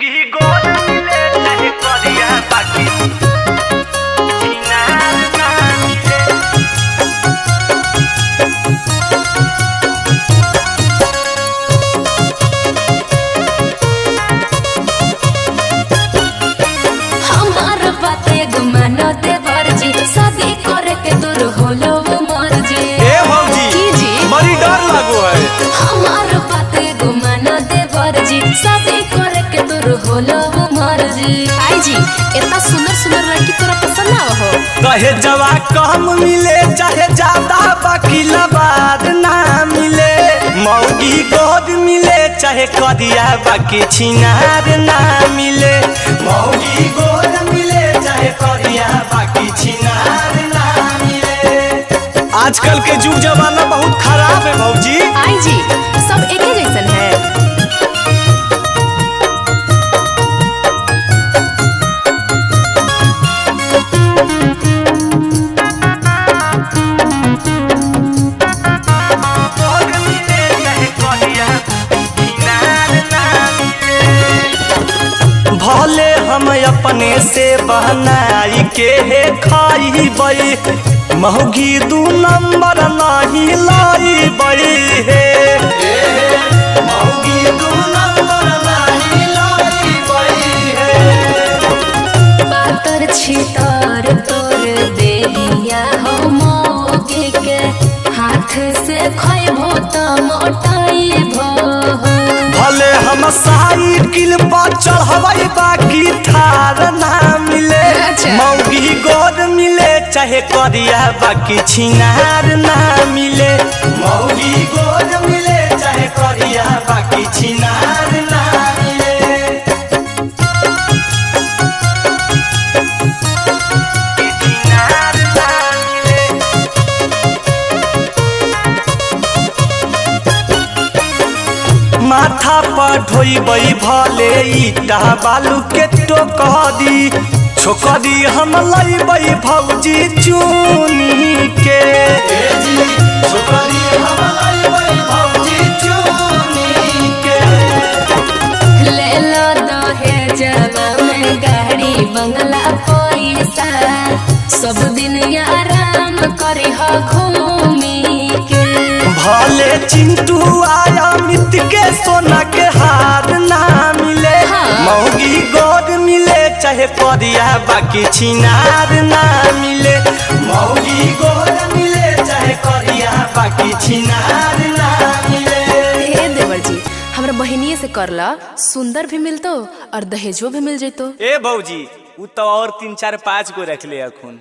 मौगी गोद मिले चाहे करिया बाकी किनार ना मिले। हमार बाते गुमानो दे वर्जी शादी करे के दूर होलो वो मर्जी। ए मौजी की जी बड़ी डर लागो है। हमार बाते गुमानो दे वर्जी शादी करे के दूर होलो वो मर्जी। आई जी इतना सुंदर सुंदर लड़की तोरा पसंद ना हो? कहे जवा कम मिले चाहे ज्यादा बाकी लबाद ना मिले। मौगी गोद मिले चाहे करिया बाकी छिनार ना मिले। मौगी गोद मिले चाहे करिया बाकी छिनार ना मिले। आजकल के जुग जमाना बहुत खराब है मौजी। आई जी सब एके जैसन है। गोद मिले चाहे करिया किनार ना मिले। भले हम अपने से बहनाई के खाई मौगी दू नंबर नहीं लाई हे। मौगी दू नंबर नहीं लाई हे। पातर छितर तोर देहिया हो मोगे के हाथ से खइबो त मोटाइबो। भले हम साइकिल पर चढ़बै बाकी थार ना मिले। अच्छा। मौगी गोद मिले चाहे करिया बाकी छिनार ना मिले। मौगी गोद मिले चाहे करिया बाकी छिनार ना मिले। किनार ना मिले। माथा पर ढोइबै भले ईटा बालू के टोकरी छोकरी हम लैबै भौजी चुनी के। छोकरी हम लैबै भौजी चुनी के। ले लो दहेजवा में गाड़ी बंगला पैसा सब दिन आराम करी हो घूमी के। भले चिंटू आया मित के सोना के हार ना मिले। हाँ। मौगी गोद मिले चाहे करिया बाकी छिनार ना मिले। मौगी गोद मिले चाहे करिया बाकी छिनार ना मिले। ए देवर जी हमरा बहनिए से करला सुंदर भी मिलतो और दहेजो भी मिल जैतो। ए भौजी उ तो और 3 4 5 गो रख ले अखुन।